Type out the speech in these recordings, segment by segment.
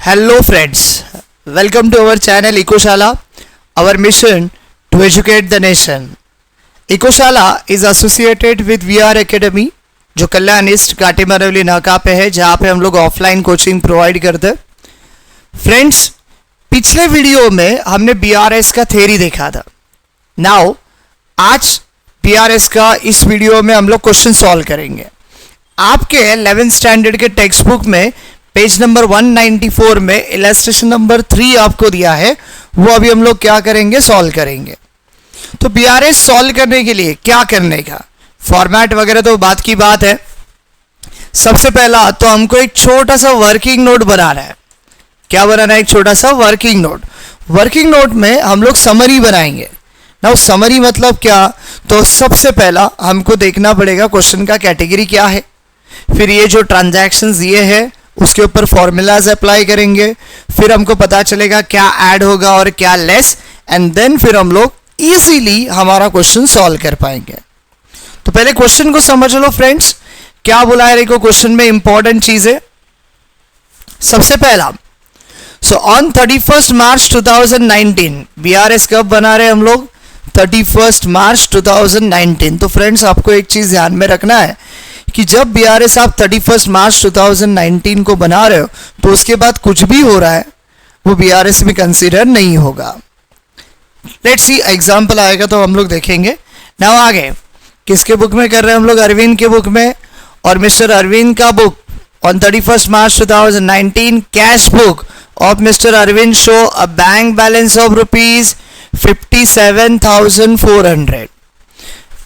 Hello friends, welcome to our channel Ecoshala. Our mission to educate the nation. Ecoshala is associated with VR Academy जो कल्याण east काटेमरवली नाका पे है, जहाँ पे हम लोग ऑफलाइन कोचिंग प्रोवाइड करते हैं. फ्रेंड्स, पिछले वीडियो में हमने BRS का थ्योरी देखा था. नाउ आज BRS का इस वीडियो में हम लोग क्वेश्चन सॉल्व करेंगे. आपके 11th स्टैंडर्ड के टेक्स्ट बुक में पेज नंबर 194 में इलस्ट्रेशन नंबर 3 आपको दिया है, वो अभी हम लोग क्या करेंगे, सॉल्व करेंगे. तो BRS सॉल्व करने के लिए क्या करने का, फॉर्मेट वगैरह तो बात की बात है. सबसे पहला तो हमको एक छोटा सा वर्किंग नोट बनाना है. क्या बनाना है? एक छोटा सा वर्किंग नोट. वर्किंग नोट में हम लोग समरी बनाएंगे. ना समरी मतलब क्या, तो सबसे पहला हमको देखना पड़ेगा क्वेश्चन का कैटेगरी क्या है, फिर ये जो ट्रांजैक्शंस ये है उसके ऊपर फॉर्मूलाज अप्लाई करेंगे, फिर हमको पता चलेगा क्या ऐड होगा और क्या लेस, एंड देन फिर हम लोग इजीली हमारा क्वेश्चन सॉल्व कर पाएंगे. तो पहले क्वेश्चन को समझ लो फ्रेंड्स, क्या बोला है देखो क्वेश्चन में इंपॉर्टेंट चीज है. सबसे पहला, सो ऑन 31 मार्च 2019, BRS कब बना रहे हम लोग, 31 मार्च 2019. तो फ्रेंड्स आपको एक चीज ध्यान में रखना है कि जब BRS आप 31 मार्च 2019 को बना रहे हो तो उसके बाद कुछ भी हो रहा है वो BRS में कंसीडर नहीं होगा. लेट्स सी, एग्जांपल आएगा तो हम लोग देखेंगे. नाउ आगे किसके बुक में कर रहे हैं हम लोग, अरविंद के बुक में. और मिस्टर अरविंद का book on 31 March 2019 cash book of mister Arvind show a bank balance of ₹57,400.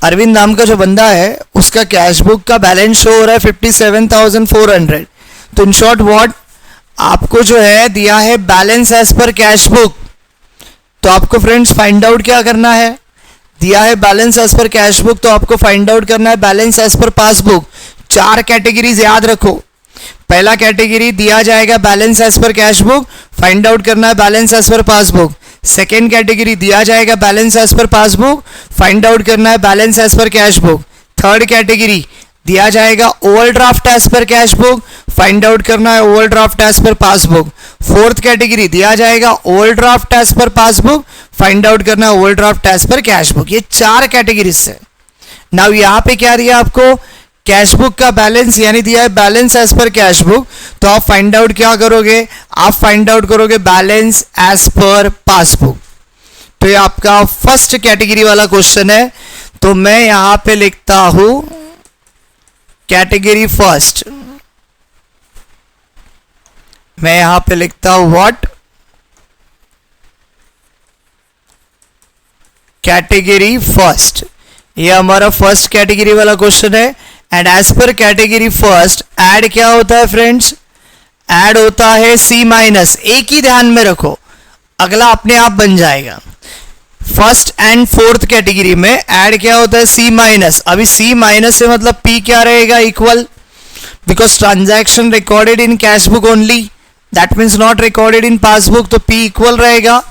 Arvind नाम का जो बंदा है उसका कैश बुक का बैलेंस शो हो रहा है 57,400. तो इन शॉर्ट व्हाट, आपको जो है दिया है balance as per cash book. तो आपको फ्रेंड्स फाइंड आउट क्या करना है, दिया है balance as per cash book, तो आपको फाइंड आउट करना है balance as per passbook. 4 categories याद रखो. पहला कैटेगरी दिया जाएगा balance as per cash book, find out करना है balance as per passbook. Second category दिया जाएगा balance as per passbook, find out करना है balance as per cash book. Third category दिया जाएगा overdraft as per cash book, find out करना है overdraft as per passbook. Fourth category दिया जाएगा overdraft as per passbook, find out करना है overdraft as per cash book. ये 4 category से. नाउ यहाँ पे क्या दिया आपको, कैश बुक का बैलेंस, यानी दिया है balance as per cash book. तो आप फाइंड आउट क्या करोगे, आप फाइंड आउट करोगे बैलेंस एज पर पासबुक. तो ये आपका फर्स्ट कैटेगरी वाला क्वेश्चन है. तो मैं यहां पे लिखता हूं कैटेगरी फर्स्ट. मैं यहां पे लिखता हूं व्हाट, कैटेगरी फर्स्ट. ये हमारा फर्स्ट कैटेगरी वाला क्वेश्चन है. And as per category first add क्या होता है फ्रेंड्स, ऐड होता है C माइनस. एक ही ध्यान में रखो, अगला अपने आप बन जाएगा. फर्स्ट एंड फोर्थ कैटेगरी में ऐड क्या होता है, C माइनस. अभी C माइनस से मतलब P क्या रहेगा, equal, because transaction recorded in cash book only, that means not recorded in passbook. तो P इक्वल रहेगा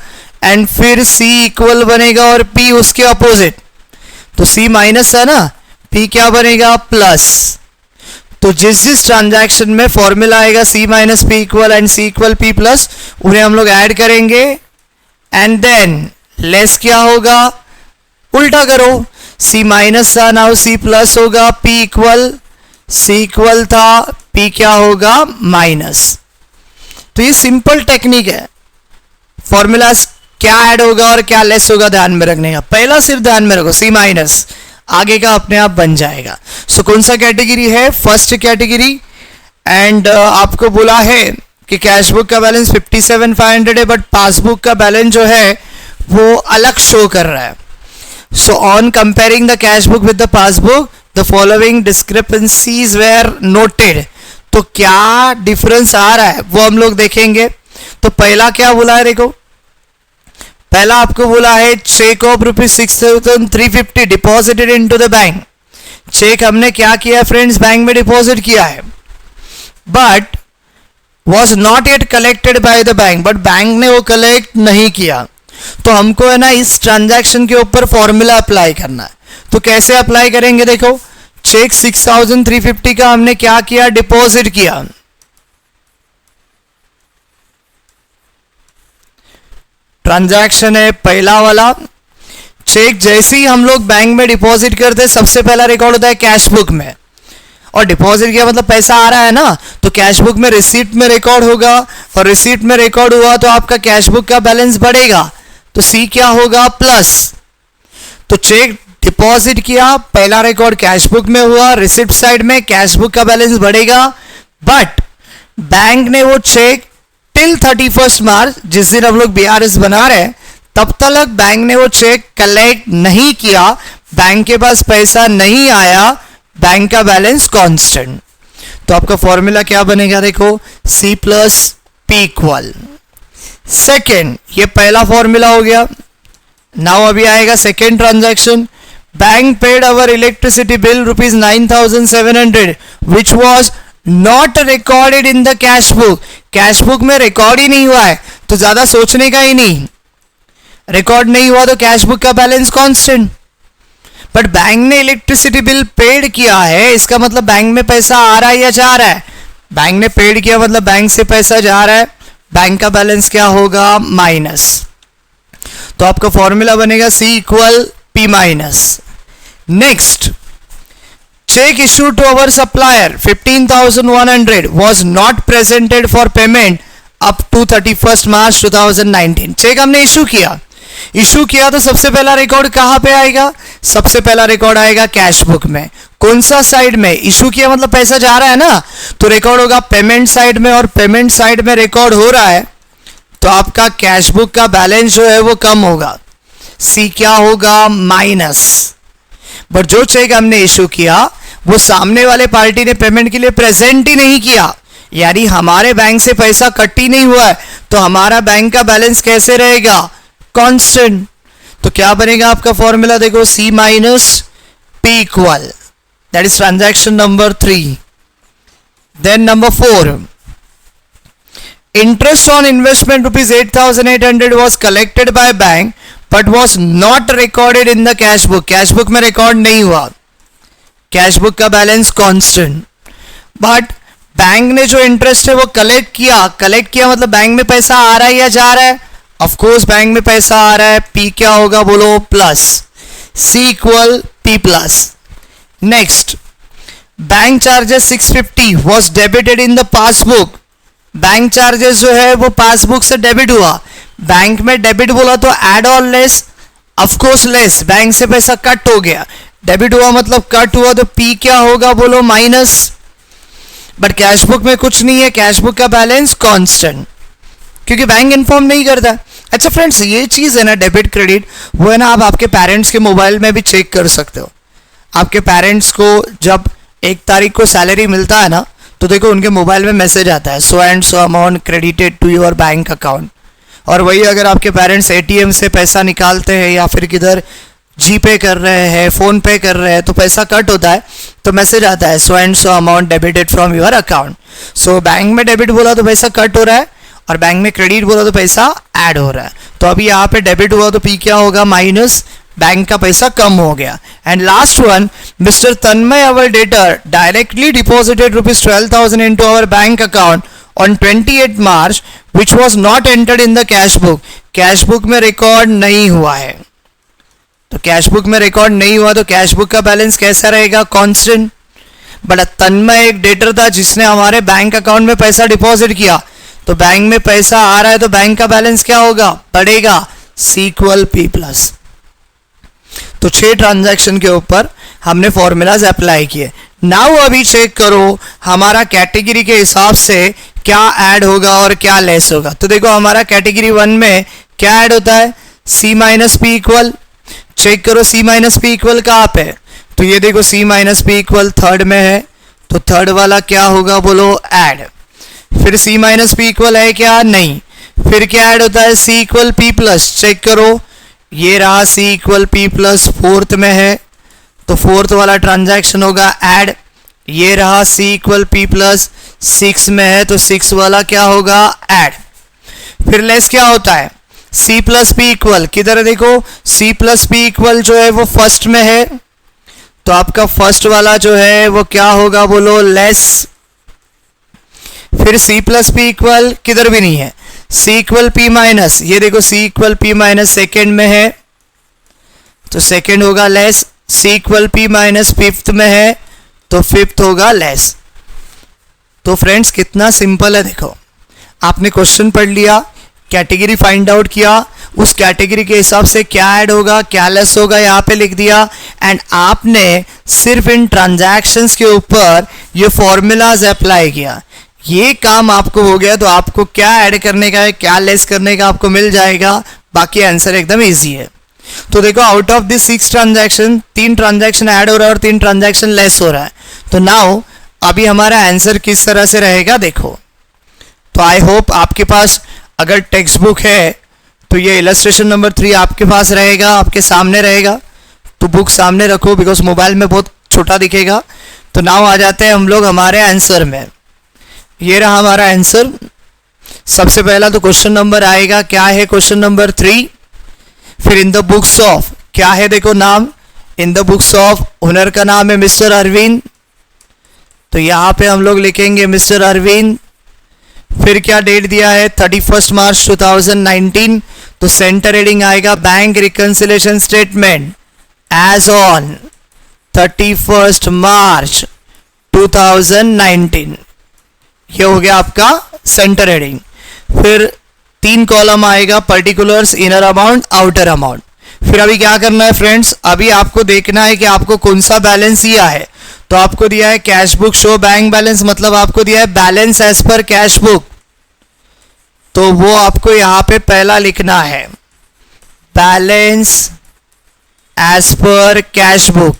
एंड फिर C इक्वल बनेगा और P उसके अपोजिट. तो C माइनस है ना, P क्या बनेगा, प्लस. तो जिस जिस ट्रांजैक्शन में फॉर्मूला आएगा C minus P equal and C equal P plus, उन्हें हम लोग ऐड करेंगे. एंड देन लेस क्या होगा, उल्टा करो, C माइनस था, नाउ C प्लस होगा, P इक्वल, C इक्वल था, P क्या होगा, माइनस. तो ये सिंपल टेक्निक है. फॉर्मूलाज क्या ऐड होगा और क्या लेस होगा ध्यान में रखने का. पहला सिर्फ ध्यान में रखो C माइनस, आगे का अपने आप बन जाएगा. सो कौन सा कैटेगरी है, फर्स्ट कैटेगरी. एंड आपको बोला है कि कैश बुक का बैलेंस 57,500 है, बट पासबुक का बैलेंस जो है वो अलग शो कर रहा है. So on comparing the cash book with the passbook the following discrepancies were noted. तो क्या डिफरेंस आ रहा है वो हम लोग देखेंगे. तो पहला क्या बोला है देखो, पहला आपको बोला है cheque of ₹6,350 deposited into the bank. Cheque हमने क्या किया फ्रेंड्स, बैंक में डिपॉजिट किया है, but was not yet collected by the bank, but bank ने वो कलेक्ट नहीं किया. तो हमको है ना इस ट्रांजैक्शन के ऊपर फॉर्मूला अप्लाई करना है. तो कैसे अप्लाई करेंगे देखो, चेक 6,350 का हमने क्या किया, डिपॉजिट किया. ट्रांजैक्शन है पहला वाला। चेक जैसे ही हम लोग बैंक में डिपॉजिट करते हैं सबसे पहला रिकॉर्ड होता है कैश बुक में, और डिपॉजिट किया मतलब पैसा आ रहा है ना, तो कैश बुक में रिसीट में रिकॉर्ड होगा, और रिसीट में रिकॉर्ड हुआ तो आपका कैश बुक का बैलेंस बढ़ेगा, तो सी क्या होगा प्लस। तो चेक डिपॉजिट किया, पहला रिकॉर्ड कैश बुक में हुआ, रिसिप्ट साइड में कैश बुक का बैलेंस बढ़ेगा, बट बैंक ने वो चेक टिल 31 मार्च, जिस दिन हम लोग बीआरएस बना रहे हैं, तब तक बैंक ने वो चेक कलेक्ट नहीं किया, बैंक के पास पैसा नहीं आया, बैंक का बैलेंस कांस्टेंट। तो आपका फॉर्मूला क्या बनेगा, देखो C plus P equal. Second, ये पहला फॉर्मूला हो गया। नाउ अभी आएगा second transaction. Bank paid our electricity bill rupees 9700 which was not recorded in the cash book. Cash book में रिकॉर्ड ही नहीं हुआ है, तो ज्यादा सोचने का ही नहीं, रिकॉर्ड नहीं हुआ तो कैश बुक का बैलेंस कांस्टेंट। बट बैंक ने इलेक्ट्रिसिटी बिल पेड किया है, इसका मतलब बैंक में पैसा आ रहा है या जा रहा है। बैंक ने पेड किया मतलब बैंक से पैसा जा रहा है, बैंक का बैलेंस क्या होगा माइनस। तो आपका फॉर्मूला बनेगा C equal P minus. Next, check issued to our supplier 15,100 was not presented for payment up to 31st March 2019। Check हमने इशू किया तो सबसे पहला रिकॉर्ड कहां पे आएगा, सबसे पहला रिकॉर्ड आएगा कैश बुक में। कौन सा साइड में, इशू किया मतलब पैसा जा रहा है ना, तो रिकॉर्ड होगा पेमेंट साइड में, और पेमेंट साइड में रिकॉर्ड हो रहा है तो आपका कैश बुक का बैलेंस जो है वो कम होगा, सी क्या होगा माइनस। बट जो चेक हमने इशू किया वो सामने वाले पार्टी ने पेमेंट के लिए प्रेजेंट ही नहीं किया, यानी हमारे बैंक से पैसा कट ही नहीं हुआ है, तो हमारा बैंक का बैलेंस कैसे रहेगा कांस्टेंट। तो क्या बनेगा आपका फॉर्मूला, देखो C minus P equal, that is transaction number 3। Then number 4, interest on investment rupees 8,800 was collected by bank but was not recorded in the cash book. Cash book में record नहीं हुआ, cash book का balance constant. But bank ने जो interest है वो collect किया मतलब बैंक में पैसा आ रहा है या जा रहा है, ऑफ कोर्स बैंक में पैसा आ रहा है, पी क्या होगा बोलो plus, C equal P plus. Next, bank charges 650 was debited in the passbook. Bank charges जो है वो पासबुक से डेबिट हुआ, बैंक में डेबिट बोला तो एड और less, of course less, bank से पैसा कट हो गया, डेबिट हुआ मतलब कट हुआ, तो पी क्या होगा बोलो माइनस। बट कैश बुक में कुछ नहीं है, कैश बुक का बैलेंस कांस्टेंट, क्योंकि बैंक इन्फॉर्म नहीं करता। अच्छा फ्रेंड्स, ये चीज है ना डेबिट क्रेडिट, वो है ना आप आपके पेरेंट्स के मोबाइल में भी चेक कर सकते हो। आपके पेरेंट्स को जब 1 तारीख को सैलरी मिलता है ना, तो देखो उनके मोबाइल में मैसेज आता है so and so amount credited to your bank account. और वही अगर आपके पेरेंट्स एटीएम से पैसा निकालते हैं या फिर किधर जी पे कर रहे हैं, फोन पे कर रहे हैं, तो पैसा कट होता है तो मैसेज आता है so and so amount debited from your account. So bank में डेबिट बोला तो पैसा कट हो रहा है, और बैंक में क्रेडिट बोला तो पैसा ऐड हो रहा है। तो अभी यहाँ पे डेबिट हुआ तो पी क्या होगा माइनस, बैंक का पैसा कम हो गया। And last one, mister Tanmay our debtor directly deposited rupees 12,000 into our bank account on 28 March which was not entered in the cash book. Cash book में रिकॉर्ड नहीं हुआ है, तो कैश बुक में रिकॉर्ड नहीं हुआ तो कैश बुक का बैलेंस कैसा रहेगा कांस्टेंट। बट तन्मय एक डेटर था जिसने हमारे बैंक अकाउंट में पैसा डिपॉजिट किया, तो बैंक में पैसा आ रहा है तो बैंक का बैलेंस क्या होगा बढ़ेगा, सी इक्वल पी प्लस। तो 6 ट्रांजैक्शन के ऊपर हमने फॉर्मूलाज अप्लाई किए। नाउ अभी चेक करो हमारा कैटेगरी के हिसाब से क्या ऐड होगा और क्या लेस होगा। तो देखो हमारा कैटेगरी 1 में क्या ऐड होता है, सी माइनस पी इक्वल। चेक करो सी माइनस पी इक्वल कहाँ पे, तो ये देखो C minus P equal third में है, तो थर्ड वाला क्या होगा बोलो ऐड। फिर सी माइनस पी इक्वल है क्या, नहीं। फिर क्या ऐड होता है, सी इक्वल पी प्लस। चेक करो ये रहा सी इक्वल पी प्लस, फोर्थ में है, तो फोर्थ वाला ट्रांजैक्शन होगा ऐड। ये रहा सी इक्वल पी प्लस, 6 में है, तो 6 वाला क्या होगा ऐड। फिर लेस क्या होता है, सी प्लस पी इक्वल, किधर है देखो सी प्लस पी इक्वल जो है वो फर्स्ट में है, तो आपका फर्स्ट वाला जो है वो क्या होगा बोलो लेस। फिर सी प्लस पी इक्वल किधर भी नहीं है, सी इक्वल पी माइनस, ये देखो सी इक्वल पी माइनस सेकेंड में है तो सेकेंड होगा लेस, सी इक्वल पी माइनस फिफ्थ में है तो फिफ्थ होगा लेस। तो फ्रेंड्स कितना सिंपल है, देखो आपने क्वेश्चन पढ़ लिया, कैटेगरी फाइंड आउट किया, उस कैटेगरी के हिसाब से क्या ऐड होगा क्या लेस होगा यहाँ पे लिख दिया, एंड आपने सिर्फ इन ट्रांजैक्शंस के ऊपर ये फॉर्मूलाज अप्लाई किया, ये काम आपको हो गया। तो आपको क्या ऐड करने का है क्या लेस करने का आपको मिल जाएगा, बाकी आंसर एकदम इजी है। तो देखो out of this 6 transaction 3 transaction add हो रहा है और 3 ट्रांजैक्शन लेस हो रहा है। तो नाउ अभी हमारा आंसर किस तरह से रहेगा देखो। तो आई होप आपके पास अगर टेक्स्ट बुक है तो ये इलस्ट्रेशन नंबर 3 आपके पास रहेगा, आपके सामने रहेगा, तो बुक सामने रखो बिकॉज मोबाइल में बहुत छोटा दिखेगा। तो नाउ आ जाते हैं हम लोग हमारे आंसर में। ये रहा हमारा आंसर। सबसे पहला तो क्वेश्चन नंबर आएगा, क्या है क्वेश्चन नंबर 3। फिर इन द बुक्स ऑफ क्या है देखो नाम, in the books of owner का नाम है मिस्टर अरविंद, तो यहाँ पे हम लोग लिखेंगे मिस्टर अरविंद। फिर क्या डेट दिया है 31 मार्च 2019, तो सेंटर हेडिंग आएगा bank reconciliation statement as on 31 March 2019, ये हो गया आपका सेंटर हेडिंग। फिर 3 कॉलम आएगा particulars, inner amount, outer amount. फिर अभी क्या करना है फ्रेंड्स, अभी आपको देखना है कि आपको कौन सा बैलेंस दिया है। तो आपको दिया है cash book show bank balance, मतलब आपको दिया है balance as per cash book, तो वो आपको यहां पे पहला लिखना है balance as per cash book.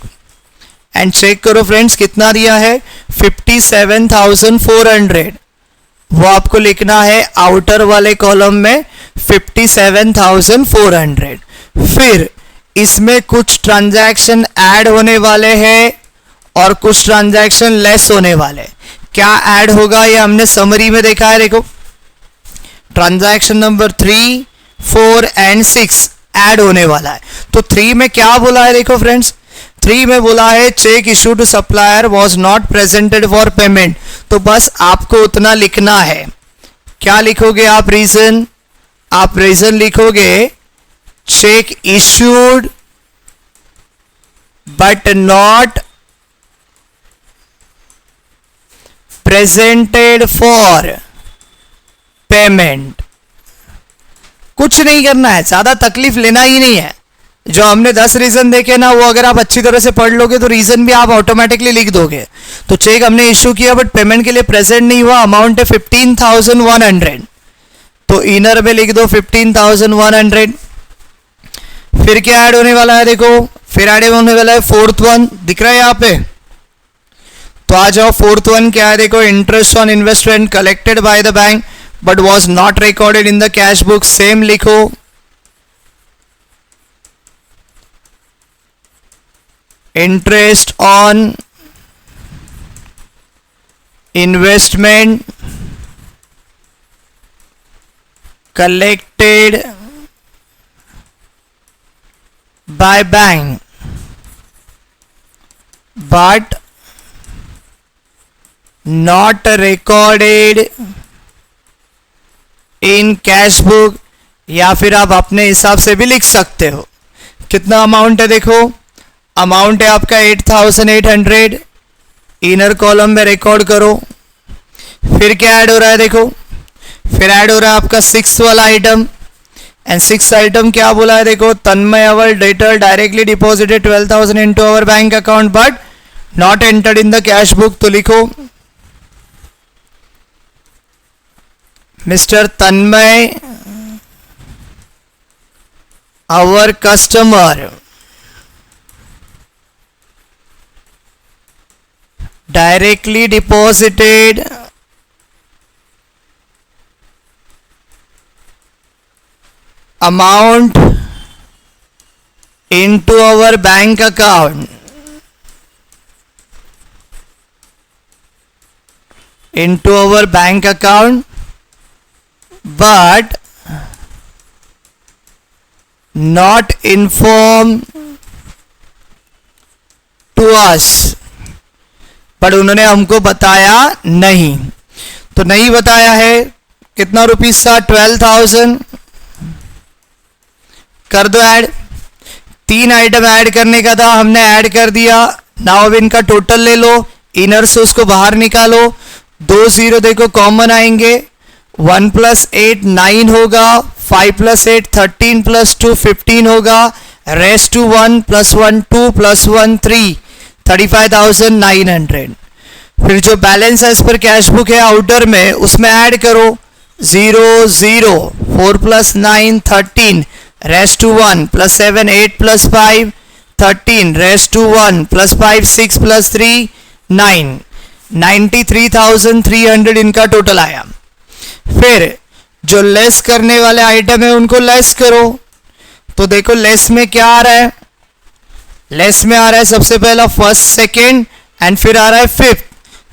And check करो फ्रेंड्स कितना दिया है 57,400, वो आपको लिखना है आउटर वाले कॉलम में 57,400। फिर इसमें कुछ ट्रांजैक्शन ऐड होने वाले हैं और कुछ ट्रांजैक्शन लेस होने वाले। क्या ऐड होगा ये हमने समरी में देखा है, देखो ट्रांजैक्शन नंबर 3, 4 एंड 6 ऐड होने वाला है। तो 3 में क्या बोला है देखो फ्रेंड्स, 3 में बोला है cheque issue to supplier was not presented for payment, तो बस आपको उतना लिखना है। क्या लिखोगे आप रीजन, आप रीजन लिखोगे check issued but not presented for payment. कुछ नहीं करना है, ज्यादा तकलीफ लेना ही नहीं है। जो हमने 10 रीजन देखे ना, वो अगर आप अच्छी तरह से पढ़ लोगे तो रीजन भी आप ऑटोमेटिकली लिख दोगे। तो चेक हमने इश्यू किया बट पेमेंट के लिए प्रेजेंट नहीं हुआ, अमाउंट है 15,100, तो इनर में लिख दो 15,100। फिर क्या ऐड होने वाला है देखो, फिर ऐड होने वाला है 4th वन, दिख रहा है यहाँ पे। तो आ जाओ 4th वन क्या है देखो, interest on investment collected by the bank but was not recorded in the cash book, same लिखो। Interest on investment collected by bank but not recorded in cash book, या फिर आप अपने हिसाब से भी लिख सकते हो। कितना अमाउंट है देखो, अमाउंट है आपका 8,800, इनर कॉलम में रिकॉर्ड करो। फिर क्या ऐड हो रहा है देखो, फिर ऐड हो रहा है आपका 6th वाला आइटम, एंड 6th आइटम क्या बोला है देखो, Tanmay our debtor directly deposited 12,000 into our bank account but not entered in the cash book, तो लिखो mister Tanmay our customer directly deposited amount into our bank account but not inform to us, पर उन्होंने हमको बताया नहीं। तो नहीं बताया है, कितना रुपीस था? 12,000। कर दो ऐड। 3 आइटम ऐड करने का था, हमने ऐड कर दिया। नाउ अब इनका टोटल ले लो, इनर से उसको बाहर निकालो। 2 0 देखो कॉमन आएंगे। 1 + 8 9 होगा, 5 + 8 13 + 2 15 होगा, रेस्ट टू 1 + 1 2 + 1 3 35,900। फिर जो balance as per cash book है आउटर में, उसमें ऐड करो 0 0 4 + 9 13 रेस्ट टू 1 + 7 8 + 5 13 रेस्ट टू 1 + 5 6 + 3 9 93,300 इनका टोटल आया। फिर जो लेस करने वाले आइटम है उनको लेस करो। तो देखो लेस में क्या आ रहा है? लेस में आ रहा है सबसे पहला फर्स्ट सेकेंड एंड फिर आ रहा है फिफ्थ।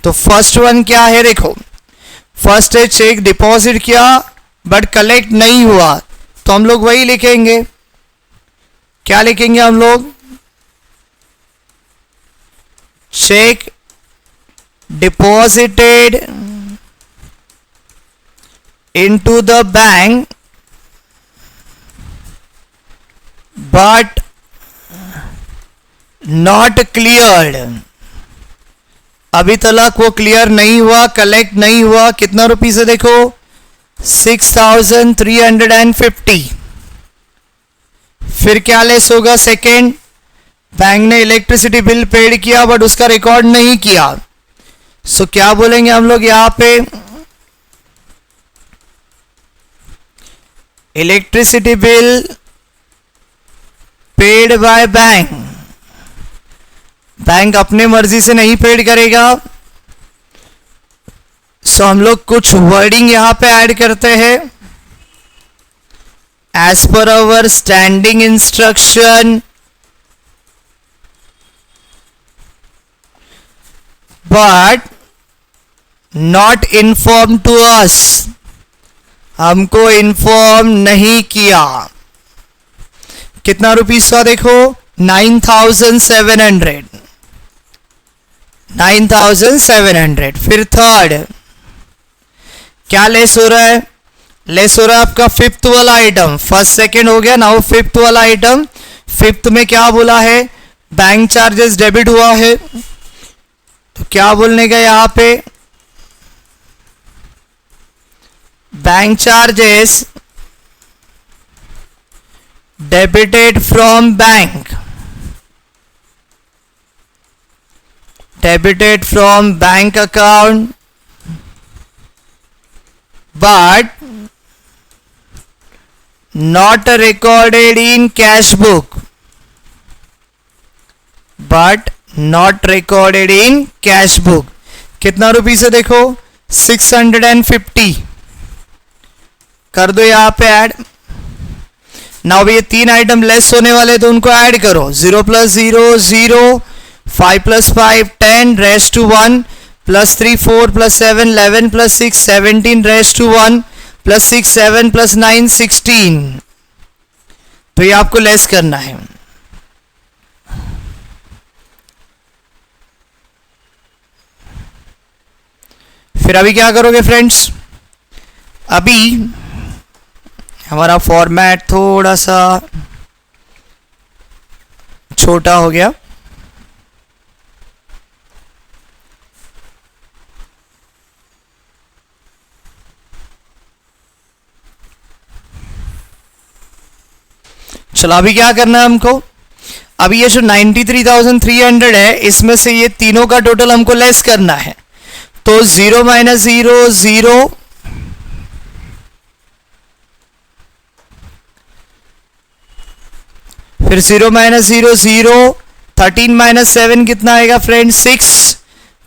तो फर्स्ट वन क्या है? देखो फर्स्ट है चेक डिपॉजिट किया बट कलेक्ट नहीं हुआ, तो हम लोग वही लिखेंगे। क्या लिखेंगे हम लोग? Check deposited into the bank but not cleared। अभी तक वो क्लियर नहीं हुआ, कलेक्ट नहीं हुआ। कितना रुपीस है देखो? 6,350। फिर क्या लेस होगा? सेकेंड, बैंक ने इलेक्ट्रिसिटी बिल पेड किया बट उसका रिकॉर्ड नहीं किया। सो क्या बोलेंगे हम लोग यहां पे? Electricity bill paid by bank. Bank अपने मर्जी से नहीं पेड करेगा। सो हम लोग कुछ वर्डिंग यहां पे ऐड करते हैं। As per our standing instruction but not inform to us. हमको इन्फॉर्म नहीं किया। कितना रुपीस का देखो? 9,700। 9,700। फिर थर्ड क्या लेस हो रहा है? लेस हो रहा है आपका फिफ्थ वाला आइटम। फर्स्ट सेकेंड हो गया, नाउ फिफ्थ वाला आइटम। फिफ्थ में क्या बोला है? बैंक चार्जेस डेबिट हुआ है, तो क्या बोलने का यहां पे? Bank charges debited from bank, debited from bank account but not recorded in cash book, but not recorded in cash book। कितना रुपीस है देखो? 650। कर दो यहां पे ऐड। नाउ ये 3 आइटम लेस होने वाले तो उनको ऐड करो। 0 + 0 0 5 + 5 10 रेस्ट टू 1 + 3 4 + 7 11 + 6 17 रेस्ट टू 1 + 6 7 + 9 16। तो ये आपको लेस करना है। फिर अभी क्या करोगे फ्रेंड्स? अभी हमारा फॉर्मेट थोड़ा सा छोटा हो गया। चलो अभी क्या करना है हमको? अभी ये जो 93,300 है, इसमें से ये तीनों का टोटल हमको लेस करना है। तो 0 - 0 0, फिर 0 - 0 0, 13 - 7 कितना आएगा फ्रेंड? 6।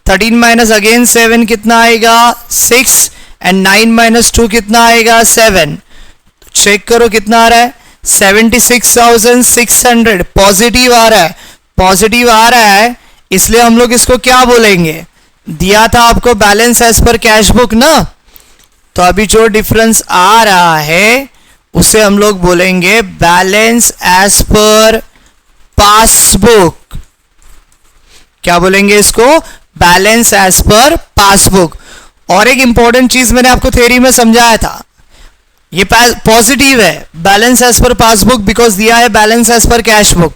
13 - अगेन 7 कितना आएगा? 6 एंड 9 - 2 कितना आएगा? 7। चेक करो कितना आ रहा है? 76,600 पॉजिटिव आ रहा है। पॉजिटिव आ रहा है इसलिए हम लोग इसको क्या बोलेंगे? दिया था आपको balance as per cash book ना, तो अभी जो डिफरेंस आ रहा है उसे हम लोग बोलेंगे बैलेंस एज पर पासबुक। क्या बोलेंगे इसको? Balance as per passbook. और एक इंपॉर्टेंट चीज मैंने आपको थ्योरी में समझाया था, ये पॉजिटिव है, balance as per passbook, because दिया है balance as per cash book.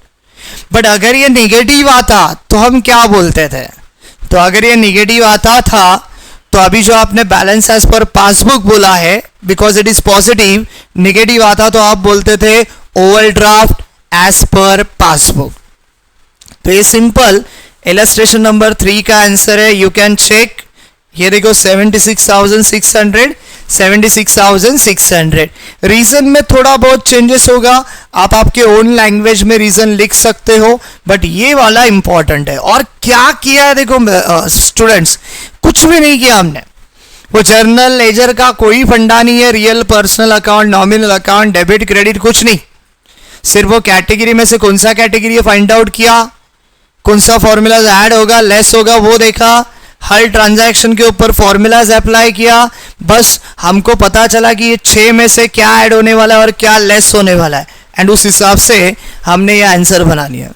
But अगर ये निगेटिव आता तो हम क्या बोलते थे? तो अगर ये निगेटिव आता था तो अभी जो आपने बैलेंस एज पर पासबुक बोला है, because it is positive, negative आता तो आप बोलते थे ओवरड्राफ्ट एज पर पासबुक। तो ये सिंपल इलस्ट्रेशन नंबर 3 का आंसर है। यू कैन चेक, ये देखो 76,600, 76,600। रीजन में थोड़ा बहुत चेंजेस होगा, आप आपके ओन लैंग्वेज में रीजन लिख सकते हो, बट ये वाला इंपॉर्टेंट है। और क्या किया है देखो स्टूडेंट्स, कुछ भी नहीं किया हमने। वो जर्नल लेजर का कोई फंडा नहीं है, real personal account, nominal account, debit credit कुछ नहीं। सिर्फ वो कैटेगरी में से कौन सा कैटेगरी है फाइंड आउट किया, कौन सा फॉर्मूलाज ऐड होगा लेस होगा वो देखा, हर ट्रांजैक्शन के ऊपर फॉर्मूलाज अप्लाई किया, बस हमको पता चला कि ये 6 में से क्या ऐड होने वाला है और क्या लेस होने वाला है, एंड उस हिसाब से हमने ये आंसर बना लिया।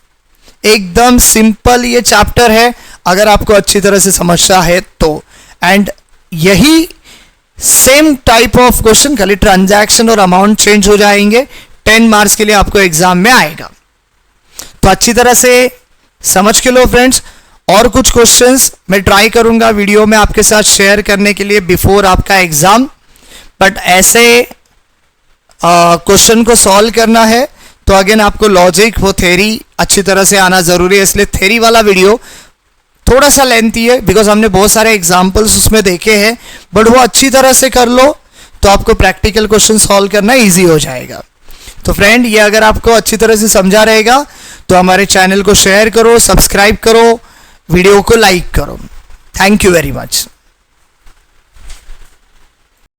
एकदम सिंपल ये चैप्टर है अगर आपको अच्छी तरह से समझना है तो। एंड यही सेम टाइप ऑफ क्वेश्चन, खाली ट्रांजैक्शन और अमाउंट चेंज हो जाएंगे, 10 मार्क्स के लिए आपको एग्जाम में आएगा। तो अच्छी तरह से समझ के लो फ्रेंड्स। और कुछ क्वेश्चंस मैं ट्राई करूंगा वीडियो में आपके साथ शेयर करने के लिए बिफोर आपका एग्जाम, बट ऐसे क्वेश्चन को सॉल्व करना है तो अगेन आपको लॉजिक, वो थ्योरी अच्छी तरह से आना जरूरी है। इसलिए थ्योरी वाला वीडियो थोड़ा सा लेंथी है, बिकॉज हमने बहुत सारे एग्जाम्पल्स उसमें देखे हैं, बट वो अच्छी तरह से कर लो तो आपको प्रैक्टिकल क्वेश्चन सॉल्व करना ईजी हो जाएगा। तो फ्रेंड, ये अगर आपको अच्छी तरह से समझा रहेगा तो हमारे चैनल को शेयर करो, सब्सक्राइब करो, वीडियो को लाइक करो। Thank you very much.